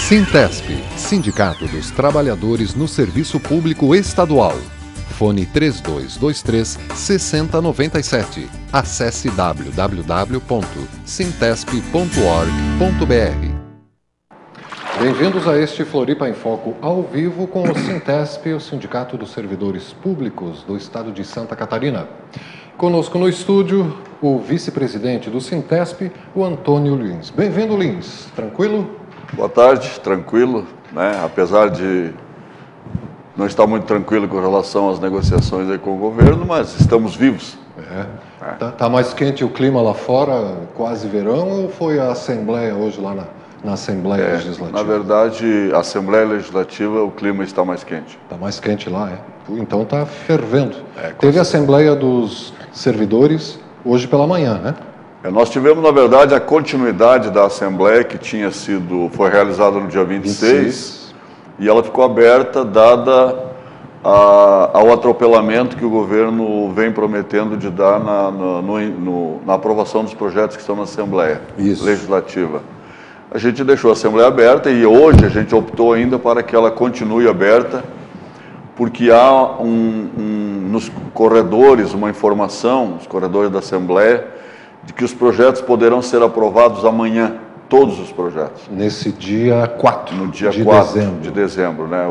Sintesp, Sindicato dos Trabalhadores no Serviço Público Estadual. Fone 3223-6097. Acesse www.sintesp.org.br. Bem-vindos a este Floripa em Foco ao vivo com o Sintesp, o Sindicato dos Servidores Públicos do Estado de Santa Catarina. Conosco no estúdio, o vice-presidente do Sintesp, o Antônio Lins. Bem-vindo, Lins. Tranquilo? Boa tarde, tranquilo, né? Apesar de não estar muito tranquilo com relação às negociações aí com o governo, mas estamos vivos. Tá mais quente o clima lá fora, quase verão, ou foi a Assembleia hoje lá na Assembleia Legislativa? Na verdade, a Assembleia Legislativa, o clima está mais quente. Está mais quente lá, é? Então está fervendo. Teve a Assembleia dos Servidores hoje pela manhã, né? Nós tivemos, na verdade, a continuidade da Assembleia que foi realizada no dia 26, e ela ficou aberta dada ao atropelamento que o governo vem prometendo de dar na aprovação dos projetos que estão na Assembleia Legislativa. A gente deixou a Assembleia aberta e hoje a gente optou ainda para que ela continue aberta, porque há nos corredores uma informação, nos corredores da Assembleia, de que os projetos poderão ser aprovados amanhã, todos os projetos. Nesse dia 4 no dia 4 de dezembro, né?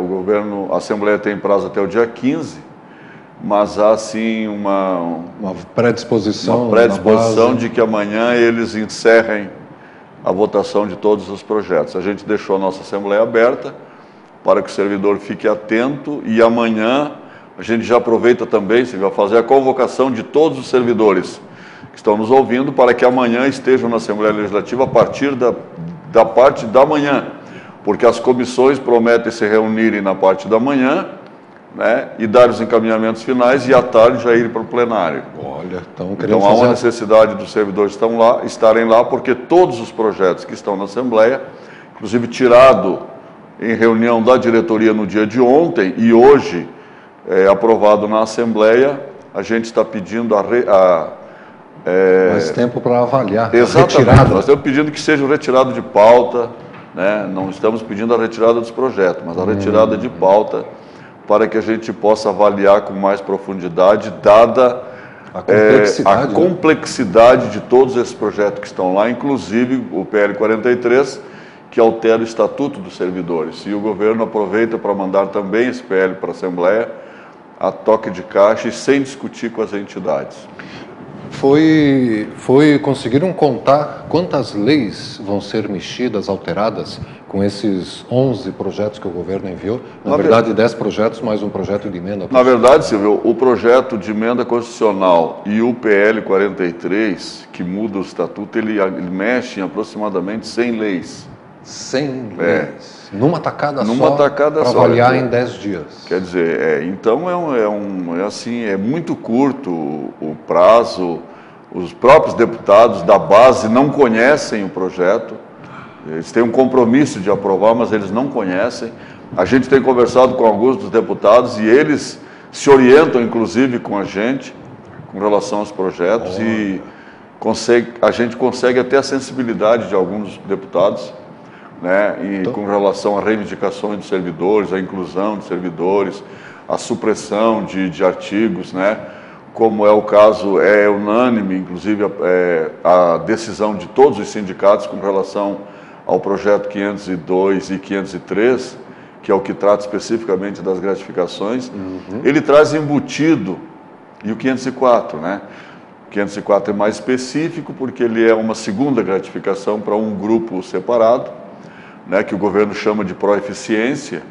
A Assembleia tem prazo até o dia 15, mas há sim uma predisposição de que amanhã eles encerrem a votação de todos os projetos. A gente deixou a nossa Assembleia aberta para que o servidor fique atento e amanhã a gente já aproveita também, se vai fazer a convocação de todos os servidores que estão nos ouvindo para que amanhã estejam na Assembleia Legislativa a partir da parte da manhã, porque as comissões prometem se reunirem na parte da manhã, né, e dar os encaminhamentos finais e à tarde já ir para o plenário. Então há uma necessidade dos servidores estarem lá, porque todos os projetos que estão na Assembleia, inclusive tirado em reunião da diretoria no dia de ontem e hoje aprovado na Assembleia, a gente está pedindo mais tempo para avaliar. Exatamente, nós estamos pedindo que seja retirado de pauta, né? Não estamos pedindo a retirada dos projetos, mas a retirada de pauta para que a gente possa avaliar com mais profundidade, dada a complexidade de todos esses projetos que estão lá, inclusive o PL 43, que altera o Estatuto dos Servidores. E o governo aproveita para mandar também esse PL para a Assembleia, a toque de caixa e sem discutir com as entidades. Conseguiram contar quantas leis vão ser mexidas, alteradas com esses 11 projetos que o governo enviou? Na verdade, 10 projetos mais um projeto de emenda. Na verdade, Silvio, o projeto de emenda constitucional e o PL 43, que muda o estatuto, ele mexe em aproximadamente 100 leis. 100 leis? Numa tacada para avaliar em 10 dias. Quer dizer, então é muito curto o prazo. Os próprios deputados da base não conhecem o projeto. Eles têm um compromisso de aprovar, mas eles não conhecem. A gente tem conversado com alguns dos deputados e eles se orientam, inclusive, com a gente, com relação aos projetos, e a gente consegue até a sensibilidade de alguns deputados, né, com relação a reivindicações dos servidores, a inclusão de servidores, a supressão de artigos, né, como é o caso, é unânime, inclusive, a decisão de todos os sindicatos com relação ao projeto 502 e 503, que é o que trata especificamente das gratificações. Ele traz embutido, e o 504, né? O 504 é mais específico porque ele é uma segunda gratificação para um grupo separado, né, que o governo chama de proeficiência,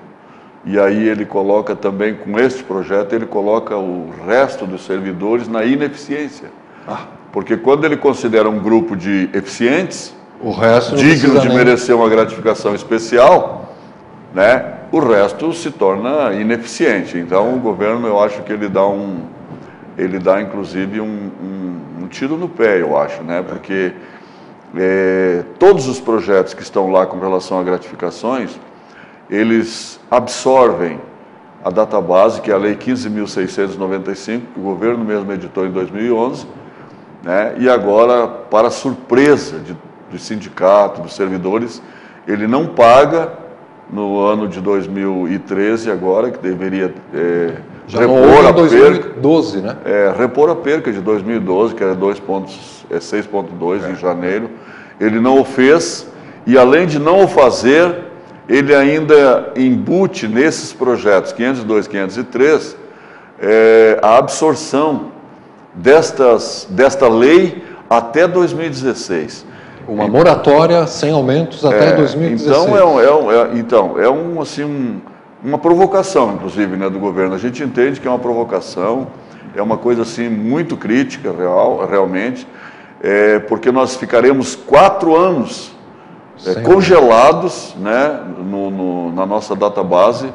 e aí ele coloca também, com este projeto, ele coloca o resto dos servidores na ineficiência. Porque quando ele considera um grupo de eficientes, o resto digno de merecer uma gratificação especial, né, o resto se torna ineficiente. Então o governo, eu acho que ele dá inclusive um tiro no pé, eu acho, né, porque todos os projetos que estão lá com relação a gratificações, eles absorvem a database, que é a Lei 15.695, que o governo mesmo editou em 2011, né? E agora, para surpresa do sindicato, dos servidores, ele não paga no ano de 2013 agora, que deveria já repor a 2012, né? Repor a perca de 2012, que era 6,2 em janeiro. Ele não o fez e, além de não o fazer, ele ainda embute nesses projetos 502, 503, a absorção desta lei até 2016. Uma moratória sem aumentos até 2016. Então, uma provocação, inclusive, né, do governo. A gente entende que é uma provocação, é uma coisa assim muito crítica, realmente, porque nós ficaremos 4 anos congelados, né, na nossa database,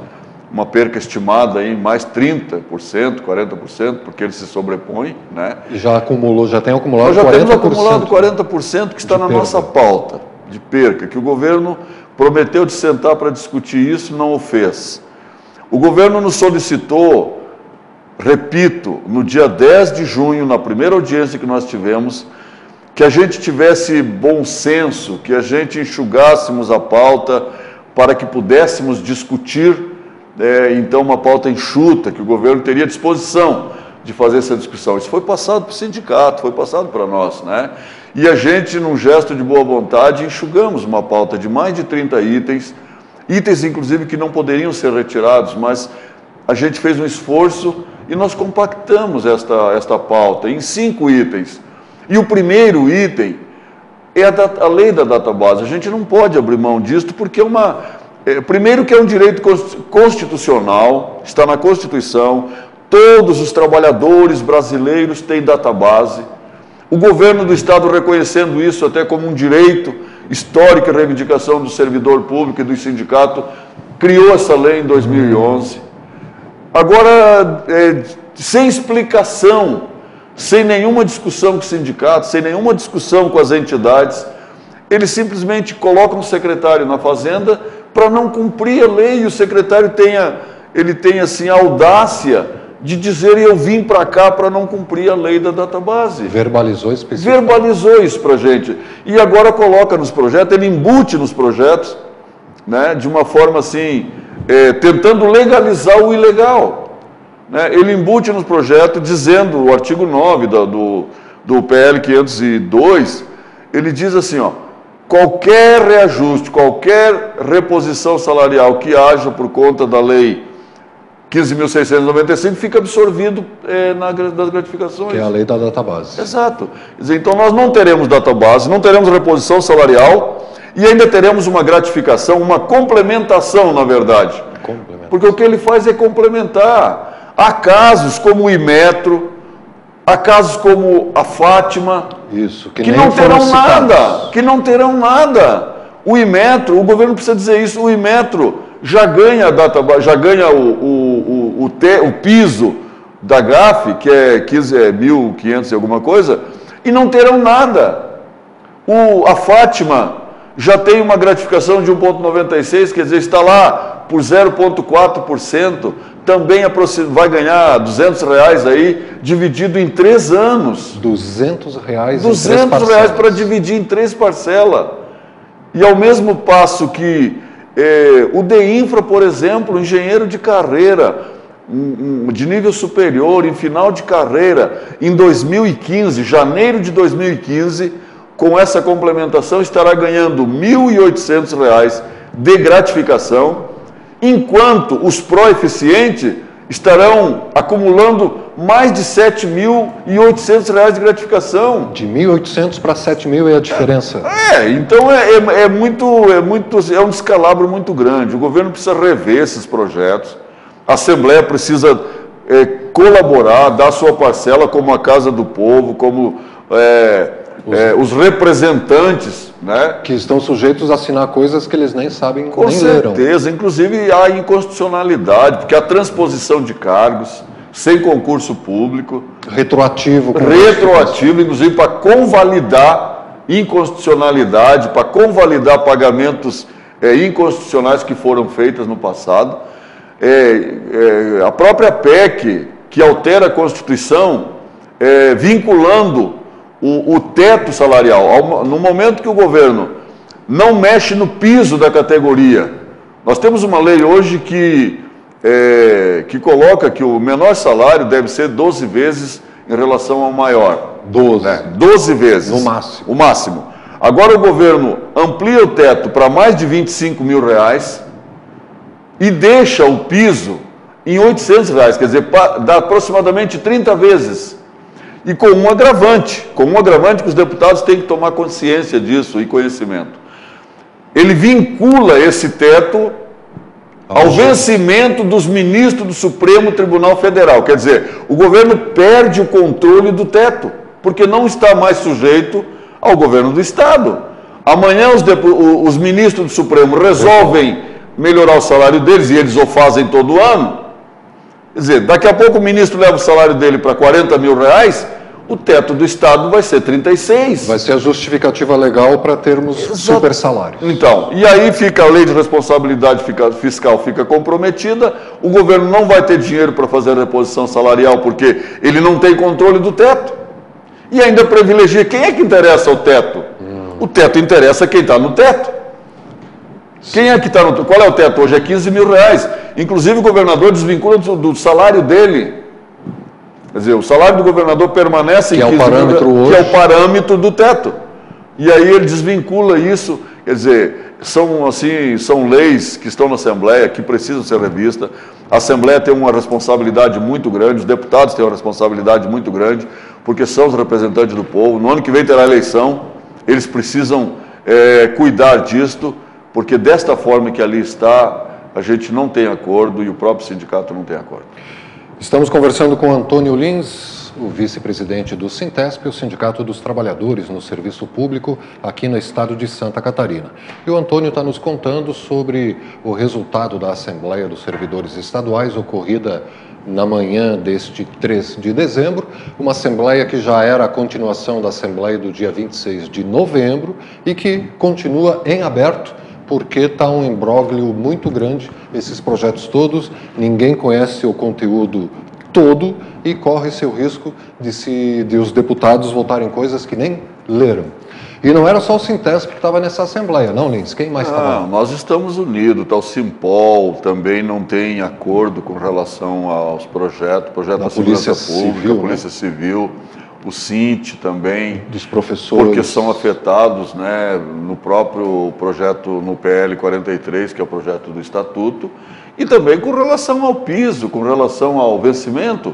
uma perca estimada em mais 30%, 40%, porque ele se sobrepõe, né? E já tem acumulado 40%. Nós já temos acumulado 40% que está na nossa pauta de perca, que o governo prometeu de sentar para discutir isso, não o fez. O governo nos solicitou, repito, no dia 10 de junho, na primeira audiência que nós tivemos, que a gente tivesse bom senso, que a gente enxugássemos a pauta para que pudéssemos discutir então uma pauta enxuta, que o governo teria disposição de fazer essa discussão. Isso foi passado para o sindicato, foi passado para nós, né? E a gente, num gesto de boa vontade, enxugamos uma pauta de mais de 30 itens, inclusive que não poderiam ser retirados, mas a gente fez um esforço e nós compactamos esta pauta em 5 itens. E o primeiro item é a lei da database. A gente não pode abrir mão disso porque primeiro que é um direito constitucional, está na Constituição, todos os trabalhadores brasileiros têm database, o governo do Estado reconhecendo isso até como um direito histórico e reivindicação do servidor público e do sindicato, criou essa lei em 2011. Agora, sem explicação, sem nenhuma discussão com o sindicato, sem nenhuma discussão com as entidades, eles simplesmente colocam um secretário na Fazenda para não cumprir a lei, e o secretário tem assim, a audácia de dizer: eu vim para cá para não cumprir a lei da database. Verbalizou especificamente. Verbalizou isso para a gente. E agora coloca nos projetos, ele embute nos projetos, né, de uma forma assim, tentando legalizar o ilegal. Né? Ele embute nos projetos dizendo, o artigo 9 do PL 502, ele diz assim, ó: qualquer reajuste, qualquer reposição salarial que haja por conta da lei 15.695 fica absorvido das gratificações. Que é a lei da database. Exato. Quer dizer, então nós não teremos database, não teremos reposição salarial e ainda teremos uma gratificação, uma complementação, na verdade. Porque o que ele faz é complementar. Há casos como o Imetro, há casos como a Fátima, isso, que não terão nada, que não terão nada. O Imetro, o governo precisa dizer isso, o Imetro já ganha a database, já ganha o piso da GAF, que é 1.500 e alguma coisa, e não terão nada. A Fátima já tem uma gratificação de 1,96, quer dizer, está lá por 0,4%, também vai ganhar R$200 aí, dividido em 3 anos. R$200 R$200 para dividir em 3 parcelas. E ao mesmo passo que o DEINFRA, por exemplo, engenheiro de carreira, de nível superior, em final de carreira, em 2015, janeiro de 2015, com essa complementação, estará ganhando R$1.800 de gratificação, enquanto os pró-eficientes estarão acumulando mais de R$7.800 de gratificação. De 1.800 para 7.000 é a diferença. Então é um descalabro muito grande. O governo precisa rever esses projetos, a Assembleia precisa colaborar, dar sua parcela como a Casa do Povo, como os representantes, né, que estão sujeitos a assinar coisas que eles nem sabem, com nem leram. Com certeza, inclusive há inconstitucionalidade, porque a transposição de cargos sem concurso público. Retroativo, inclusive para convalidar inconstitucionalidade, para convalidar pagamentos inconstitucionais que foram feitos no passado. A própria PEC, que altera a Constituição, vinculando o teto salarial. No momento que o governo não mexe no piso da categoria, Nós temos uma lei hoje que coloca que o menor salário deve ser 12 vezes em relação ao maior. 12. 12 vezes. No máximo. O máximo. Agora o governo amplia o teto para mais de R$25 mil e deixa o piso em R$800, quer dizer, dá aproximadamente 30 vezes. E com um agravante que os deputados têm que tomar consciência disso e conhecimento. Ele vincula esse teto ao vencimento dos ministros do Supremo Tribunal Federal. Quer dizer, o governo perde o controle do teto, porque não está mais sujeito ao governo do Estado. Amanhã os ministros do Supremo resolvem melhorar o salário deles, e eles o fazem todo ano. Quer dizer, daqui a pouco o ministro leva o salário dele para R$40 mil, o teto do Estado vai ser 36. Vai ser a justificativa legal para termos super salários. Então, e aí fica a lei de responsabilidade fiscal fica comprometida, o governo não vai ter dinheiro para fazer a reposição salarial porque ele não tem controle do teto. E ainda privilegia, quem é que interessa o teto? O teto interessa quem está no teto. Quem é que está no teto? Qual é o teto hoje? É R$15 mil. Inclusive o governador desvincula do salário dele. Quer dizer, o salário do governador permanece em 15 mil, que é o parâmetro do teto. E aí ele desvincula isso. Quer dizer, são leis que estão na Assembleia, que precisam ser revistas. A Assembleia tem uma responsabilidade muito grande, os deputados têm uma responsabilidade muito grande, porque são os representantes do povo. No ano que vem terá eleição, eles precisam cuidar disto, porque desta forma que ali está, a gente não tem acordo e o próprio sindicato não tem acordo. Estamos conversando com Antônio Lins, o vice-presidente do Sintesp, o Sindicato dos Trabalhadores no Serviço Público, aqui no estado de Santa Catarina. E o Antônio está nos contando sobre o resultado da Assembleia dos Servidores Estaduais, ocorrida na manhã deste 3 de dezembro, uma Assembleia que já era a continuação da Assembleia do dia 26 de novembro e que continua em aberto, porque está um imbróglio muito grande, esses projetos todos, ninguém conhece o conteúdo todo e corre-se o risco de os deputados votarem coisas que nem leram. E não era só o Sintesp que estava nessa Assembleia, não, Lins? Quem mais estava? Nós estamos unidos, tá, o Simpol também não tem acordo com relação aos projeto da Segurança Pública, Polícia Civil, o Sint também, dos professores, porque são afetados, né, no próprio projeto, no PL 43, que é o projeto do Estatuto, e também com relação ao piso, com relação ao vencimento,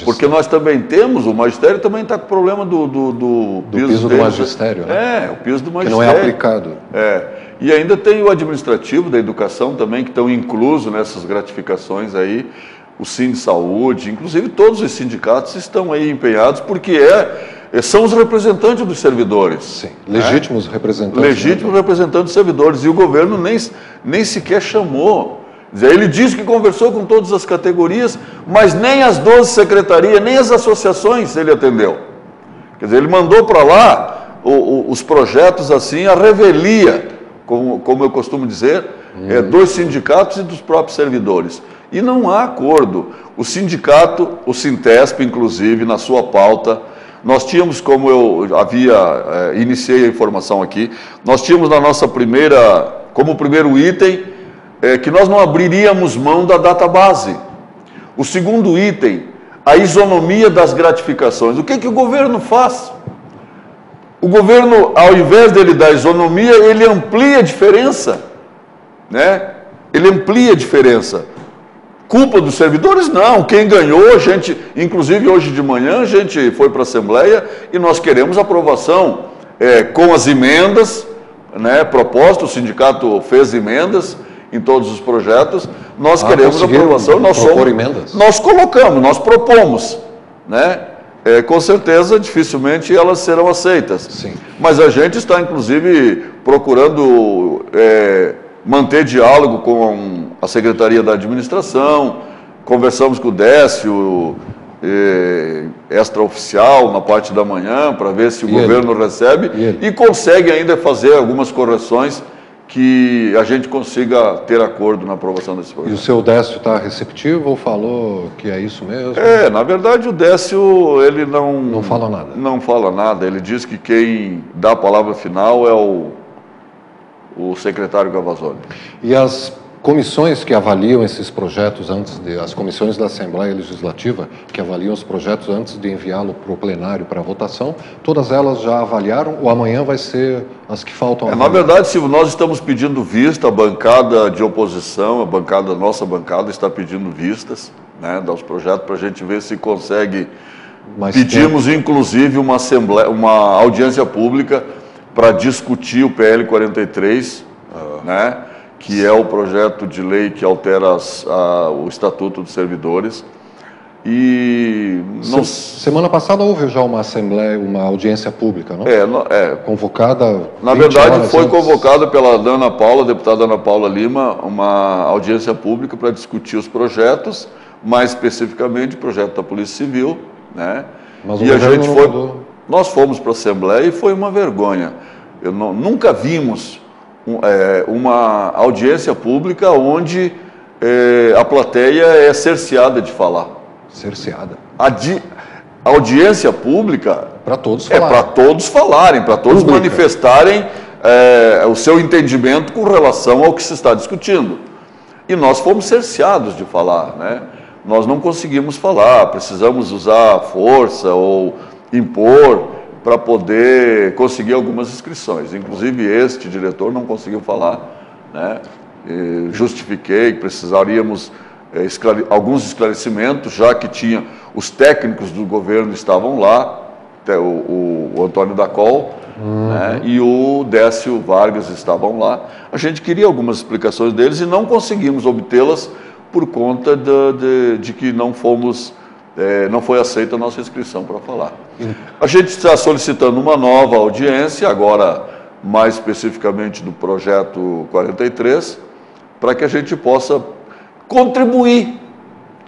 porque nós também temos, o magistério também está com problema do piso do magistério, né? O piso do magistério. Que não é aplicado. E ainda tem o administrativo da educação também, que estão inclusos nessas gratificações aí, o Sindisaúde, inclusive todos os sindicatos estão aí empenhados, porque são os representantes dos servidores. Sim, legítimos representantes. Legítimos representantes dos servidores, e o governo nem sequer chamou. Ele disse que conversou com todas as categorias, mas nem as 12 secretarias, nem as associações ele atendeu. Quer dizer, ele mandou para lá os projetos assim, a revelia, como eu costumo dizer, dos sindicatos e dos próprios servidores. E não há acordo. O sindicato, o Sintesp, inclusive, na sua pauta, nós tínhamos, como eu iniciei a informação aqui, nós tínhamos na nossa como primeiro item, que nós não abriríamos mão da database. O segundo item, a isonomia das gratificações. O que o governo faz? O governo, ao invés dele dar isonomia, ele amplia a diferença, né? Ele amplia a diferença. Culpa dos servidores? Não. Quem ganhou, inclusive hoje de manhã, a gente foi para a Assembleia e nós queremos aprovação com as emendas, né, propostas, o sindicato fez emendas em todos os projetos, nós queremos aprovação, nós colocamos, nós propomos, né? Com certeza, dificilmente elas serão aceitas. Sim. Mas a gente está, inclusive, procurando manter diálogo com a Secretaria da Administração, conversamos com o Décio, extraoficial, na parte da manhã, para ver se o governo recebe e consegue ainda fazer algumas correções que a gente consiga ter acordo na aprovação desse projeto. E o seu Décio está receptivo ou falou que é isso mesmo? Na verdade o Décio, ele não fala nada. Não fala nada, ele diz que quem dá a palavra final é o secretário Gavazzoni. E as comissões que avaliam esses projetos as comissões da Assembleia Legislativa que avaliam os projetos antes de enviá-lo para o plenário para votação, todas elas já avaliaram ou amanhã vai ser as que faltam avaliar? Na verdade, Silvio, nós estamos pedindo vista, a bancada de oposição, a nossa bancada está pedindo vistas, né, dos projetos para a gente ver se consegue. Pedimos, inclusive, uma audiência pública para discutir o PL 43, né, que é o projeto de lei que altera o Estatuto dos Servidores. E semana passada houve já uma audiência pública, não? Convocada. Na verdade, foi convocada pela deputada Ana Paula Lima, uma audiência pública para discutir os projetos, mais especificamente o projeto da Polícia Civil, né? Mas e a gente nós fomos para a Assembleia e foi uma vergonha. Nunca vimos uma audiência pública onde a plateia é cerceada de falar. Cerceada. A audiência pública para todos falarem, para todos manifestarem o seu entendimento com relação ao que se está discutindo. E nós fomos cerceados de falar, né? Nós não conseguimos falar, precisamos usar força ou impor para poder conseguir algumas inscrições. Inclusive, este diretor não conseguiu falar, né? Justifiquei que precisaríamos alguns esclarecimentos, já que os técnicos do governo estavam lá, o Antônio Dacol, né, e o Décio Vargas estavam lá. A gente queria algumas explicações deles e não conseguimos obtê-las por conta de que não foi aceita a nossa inscrição para falar. A gente está solicitando uma nova audiência, agora mais especificamente do projeto 43, para que a gente possa contribuir.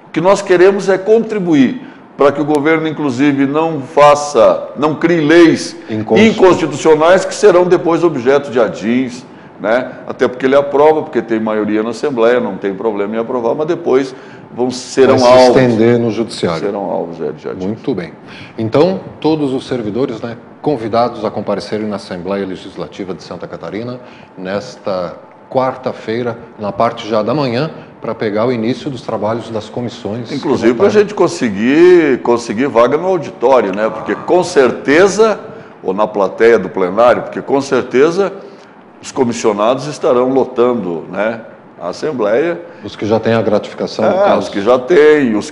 O que nós queremos é contribuir para que o governo, inclusive, não crie leis inconstitucionais que serão depois objeto de adins, né? Até porque ele aprova, porque tem maioria na Assembleia, não tem problema em aprovar, mas depois serão alvos. Vai se estender no Judiciário. Serão alvos de adins. Muito bem. Então, todos os servidores, né, convidados a comparecerem na Assembleia Legislativa de Santa Catarina, nesta quarta-feira, na parte já da manhã, para pegar o início dos trabalhos das comissões. Inclusive para a gente conseguir vaga no auditório, né? Porque com certeza, ou na plateia do plenário, porque com certeza os comissionados estarão lotando, né, a Assembleia. Os que já têm a gratificação, no caso. Os que já têm, o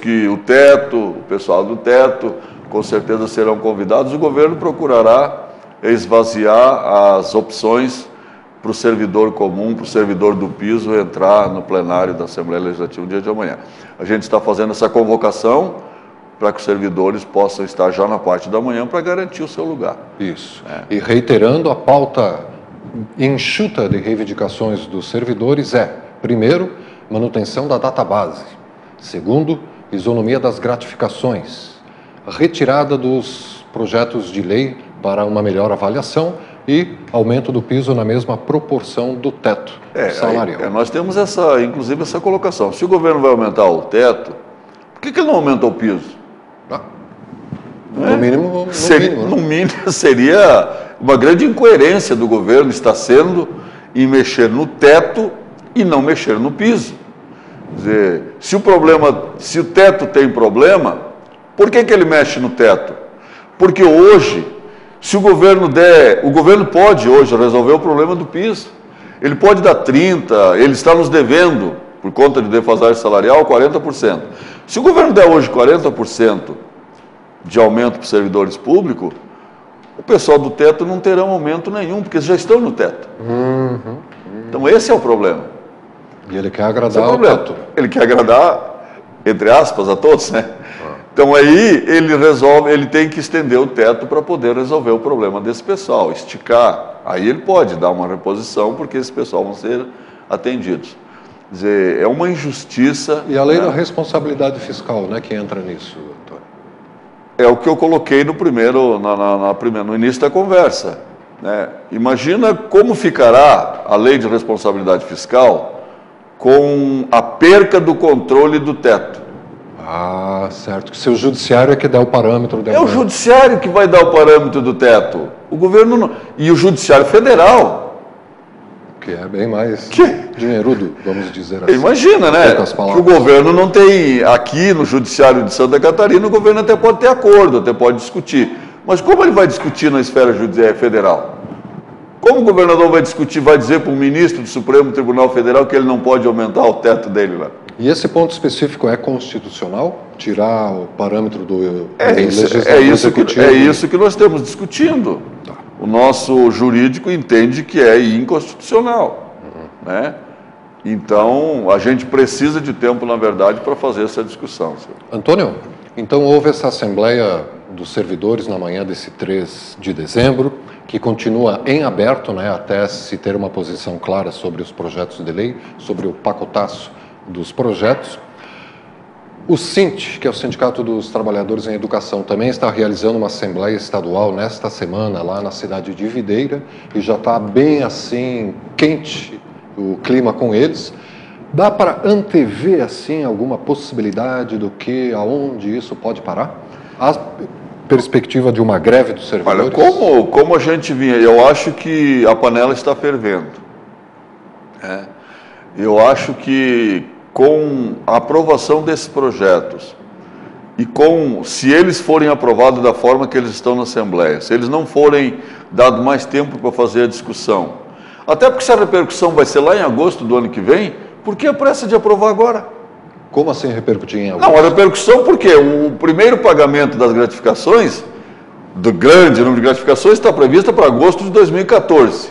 pessoal do teto, com certeza serão convidados. O governo procurará esvaziar as opções para o servidor comum, para o servidor do piso entrar no plenário da Assembleia Legislativa no dia de amanhã. A gente está fazendo essa convocação para que os servidores possam estar já na parte da manhã para garantir o seu lugar. Isso. E reiterando, a pauta enxuta de reivindicações dos servidores primeiro, manutenção da database. Segundo, isonomia das gratificações. Retirada dos projetos de lei para uma melhor avaliação e aumento do piso na mesma proporção do teto salarial. Nós temos inclusive essa colocação. Se o governo vai aumentar o teto, por que ele não aumenta o piso? No mínimo, no mínimo seria uma grande incoerência do governo estar sendo em mexer no teto e não mexer no piso. Quer dizer, se o teto tem problema, por que ele mexe no teto? Porque hoje, se o governo pode hoje resolver o problema do piso. Ele pode dar 30%, ele está nos devendo, por conta de defasagem salarial, 40%. Se o governo der hoje 40% de aumento para os servidores públicos, o pessoal do teto não terá aumento nenhum, porque eles já estão no teto. Então esse é o problema. E ele quer agradar ao teto. Ele quer agradar, entre aspas, a todos, né? Então aí ele tem que estender o teto para poder resolver o problema desse pessoal, esticar. Aí ele pode dar uma reposição, porque esse pessoal vão ser atendidos. Quer dizer, é uma injustiça. E a lei da responsabilidade fiscal, né, que entra nisso, Antônio? É o que eu coloquei no início da conversa, né? Imagina como ficará a lei de responsabilidade fiscal com a perca do controle do teto. Certo. Que se o judiciário é que dá o parâmetro. É o judiciário que vai dar o parâmetro do teto. O governo não. E o judiciário federal. Que é bem mais dinheirudo, vamos dizer assim. Imagina, né? Que o governo não tem, aqui no Judiciário de Santa Catarina, o governo até pode ter acordo, até pode discutir. Mas como ele vai discutir na esfera federal? Como o governador vai discutir, vai dizer para o ministro do Supremo Tribunal Federal que ele não pode aumentar o teto dele lá? E esse ponto específico é constitucional? Tirar o parâmetro do executivo? É isso que nós estamos discutindo. Tá. O nosso jurídico entende que é inconstitucional. Né? Então, a gente precisa de tempo, na verdade, para fazer essa discussão. Senhor. Antônio, então houve essa Assembleia dos Servidores na manhã desse 3 de dezembro, que continua em aberto, né, até se ter uma posição clara sobre os projetos de lei, sobre o pacotaço dos projetos. O SINT, que é o Sindicato dos Trabalhadores em Educação, também está realizando uma Assembleia Estadual nesta semana lá na cidade de Videira, e já está bem assim, quente o clima com eles. Dá para antever assim alguma possibilidade do que, aonde isso pode parar? A perspectiva de uma greve dos servidores? Olha, como a gente vinha, eu acho que a panela está fervendo. Eu acho que com a aprovação desses projetos e se eles forem aprovados da forma que eles estão na Assembleia, se eles não forem dado mais tempo para fazer a discussão, até porque se a repercussão vai ser lá em agosto do ano que vem, por que a pressa de aprovar agora? Como assim repercutir em agosto? Não, a repercussão porque o primeiro pagamento das gratificações, do grande número de gratificações, está previsto para agosto de 2014.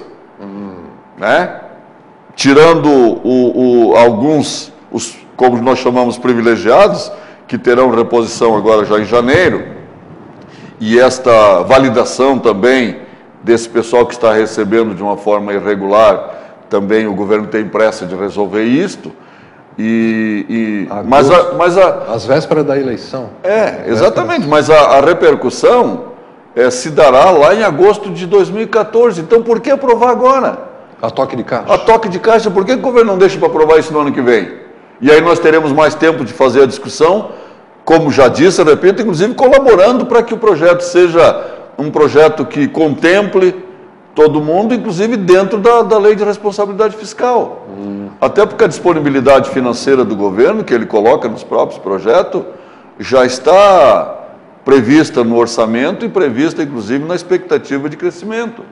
Né? Tirando alguns, como nós chamamos, privilegiados, que terão reposição agora já em janeiro, e esta validação também desse pessoal que está recebendo de uma forma irregular, também o governo tem pressa de resolver isto. Às vésperas da eleição. Exatamente, mas a repercussão se dará lá em agosto de 2014. Então, por que aprovar agora? A toque de caixa. A toque de caixa, por que o governo não deixa para aprovar isso no ano que vem? E aí nós teremos mais tempo de fazer a discussão, como já disse, eu repito, inclusive colaborando para que o projeto seja um projeto que contemple todo mundo, inclusive dentro da lei de responsabilidade fiscal. Até porque a disponibilidade financeira do governo, que ele coloca nos próprios projetos, já está prevista no orçamento e prevista, inclusive, na expectativa de crescimento.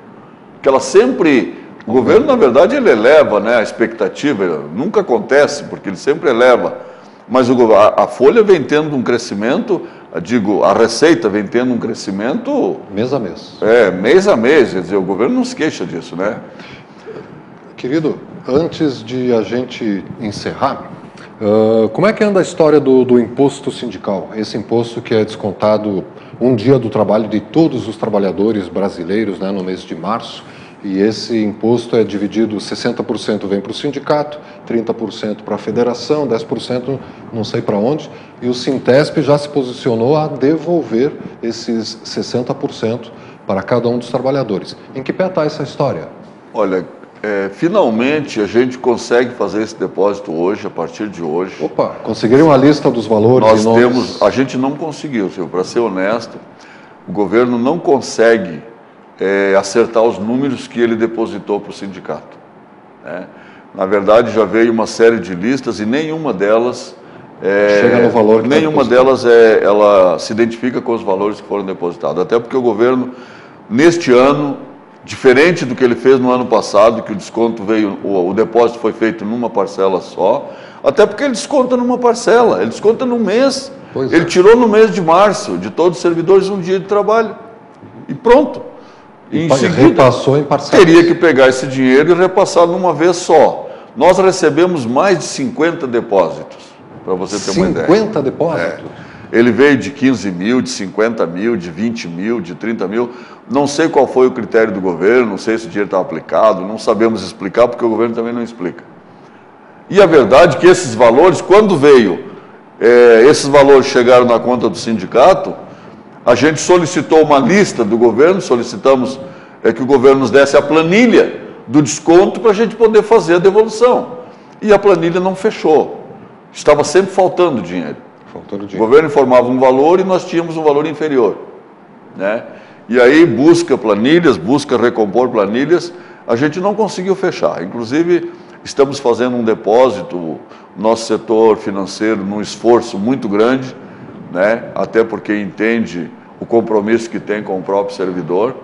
Que ela sempre... O governo, na verdade, ele eleva, né, a expectativa, nunca acontece, porque ele sempre eleva. Mas a folha vem tendo um crescimento, a receita vem tendo um crescimento... Mês a mês. Mês a mês, quer dizer, o governo não se queixa disso, né? Querido, antes de a gente encerrar, como é que anda a história do imposto sindical? Esse imposto que é descontado um dia do trabalho de todos os trabalhadores brasileiros, né, no mês de março, e esse imposto é dividido, 60% vem para o sindicato, 30% para a federação, 10% não sei para onde, e o Sintesp já se posicionou a devolver esses 60% para cada um dos trabalhadores. Em que pé está essa história? Olha, finalmente a gente consegue fazer esse depósito hoje, a partir de hoje. Opa, conseguiram a lista dos valores? A gente não conseguiu, senhor, para ser honesto, o governo não consegue acertar os números que ele depositou para o sindicato. Né? Na verdade, já veio uma série de listas e nenhuma delas chega no valor que nenhuma delas ela se identifica com os valores que foram depositados. Até porque o governo, neste ano, diferente do que ele fez no ano passado, que o desconto veio, o depósito foi feito numa parcela só, até porque ele desconta numa parcela, ele desconta no mês. Ele tirou no mês de março, de todos os servidores, um dia de trabalho. E pronto. E em seguida, repassou em parcelas. Teria que pegar esse dinheiro e repassar numa vez só. Nós recebemos mais de 50 depósitos, para você ter uma ideia. 50 depósitos? Ele veio de 15 mil, de 50 mil, de 20 mil, de 30 mil. Não sei qual foi o critério do governo, não sei se o dinheiro está aplicado, não sabemos explicar, porque o governo também não explica. E a verdade é que esses valores, quando esses valores chegaram na conta do sindicato, a gente solicitou uma lista do governo, solicitamos que o governo nos desse a planilha do desconto para a gente poder fazer a devolução. E a planilha não fechou. Estava sempre faltando dinheiro. O governo informava um valor e nós tínhamos um valor inferior. Né? E aí busca planilhas, busca recompor planilhas, a gente não conseguiu fechar. Inclusive, estamos fazendo um depósito, nosso setor financeiro, num esforço muito grande, né? Até porque entende o compromisso que tem com o próprio servidor,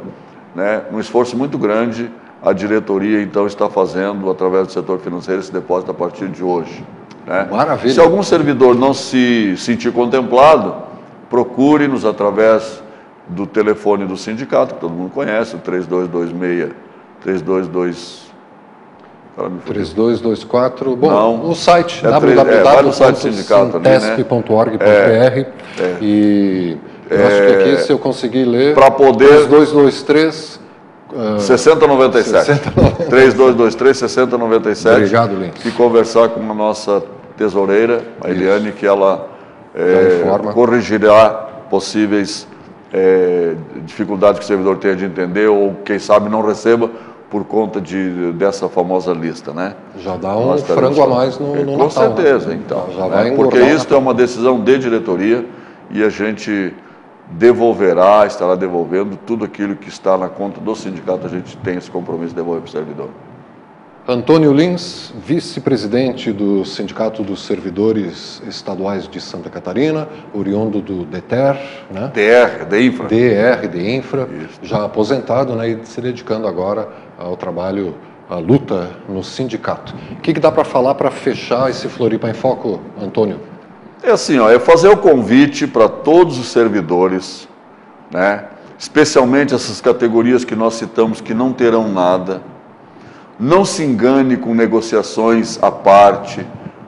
né? Num esforço muito grande, a diretoria, então, está fazendo, através do setor financeiro, esse depósito a partir de hoje, né? Maravilha. Se algum servidor não se sentir contemplado, procure-nos através do telefone do sindicato, que todo mundo conhece, o 3224. Bom, Não, o site www.sintesp.org.br e eu acho que aqui, se eu conseguir ler, para poder 3223 6097. 3223 6097. Obrigado, Lins. E conversar com a nossa tesoureira, a Eliane, que ela corrigirá possíveis dificuldades que o servidor tenha de entender ou, quem sabe, não receba por conta dessa famosa lista, né? Já dá um frango a mais no Natal. Com certeza, né? Então. Já vai porque isso é uma decisão de diretoria e a gente estará devolvendo tudo aquilo que está na conta do sindicato, a gente tem esse compromisso de devolver para o servidor. Antônio Lins, vice-presidente do Sindicato dos Servidores Estaduais de Santa Catarina, oriundo do DETER, né? DR, de Infra, isso. Já aposentado, né, e se dedicando agora ao trabalho, à luta no sindicato. O que dá para falar para fechar esse Floripa em Foco, Antônio? É assim, é fazer o convite para todos os servidores, né? Especialmente essas categorias que nós citamos que não terão nada. Não se engane com negociações à parte,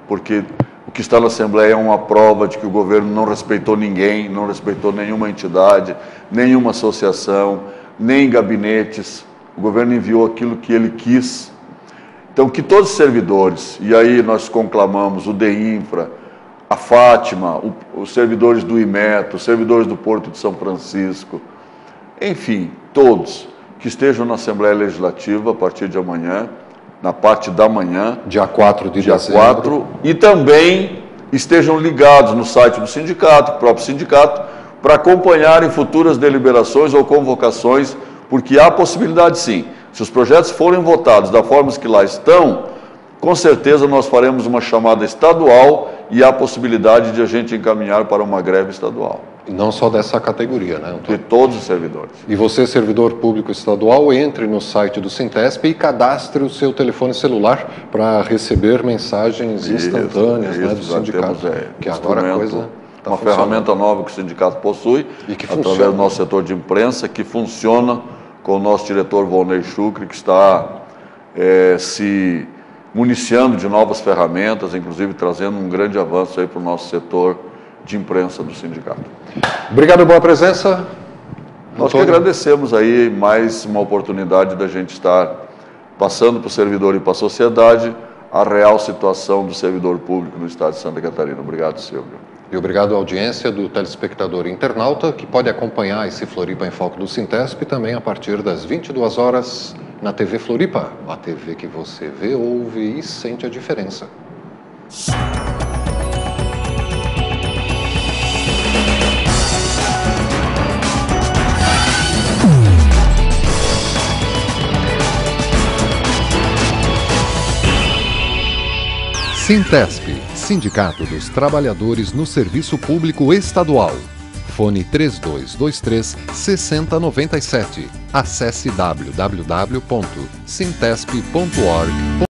porque o que está na Assembleia é uma prova de que o governo não respeitou ninguém, não respeitou nenhuma entidade, nenhuma associação, nem gabinetes. O governo enviou aquilo que ele quis. Então, que todos os servidores, e aí nós conclamamos o DEINFRA, a Fátima, os servidores do IMET, os servidores do Porto de São Francisco, enfim, todos que estejam na Assembleia Legislativa a partir de amanhã, na parte da manhã. Dia 4 de dezembro. Dia 4, e também estejam ligados no site do sindicato, do próprio sindicato, para acompanharem futuras deliberações ou convocações, porque há possibilidade sim. Se os projetos forem votados da forma que lá estão, com certeza nós faremos uma chamada estadual e há possibilidade de a gente encaminhar para uma greve estadual. E não só dessa categoria, né, Antônio? De todos os servidores. E você, servidor público estadual, entre no site do Sintesp e cadastre o seu telefone celular para receber mensagens instantâneas, né, do sindicato. Que agora a coisa está uma ferramenta nova que o sindicato possui, e que através funciona. do nosso setor de imprensa, que funciona com o nosso diretor Volney Chucre, que está se municiando de novas ferramentas, inclusive trazendo um grande avanço aí para o nosso setor de imprensa do sindicato. Obrigado, boa presença. Nós que agradecemos aí mais uma oportunidade da gente estar passando para o servidor e para a sociedade a real situação do servidor público no estado de Santa Catarina. Obrigado, Silvio. E obrigado à audiência do telespectador internauta, que pode acompanhar esse Floripa em Foco do Sintesp também a partir das 22 horas na TV Floripa, a TV que você vê, ouve e sente a diferença. Sintesp, Sindicato dos Trabalhadores no Serviço Público Estadual. Fone 3223-6097. Acesse www.sintesp.org.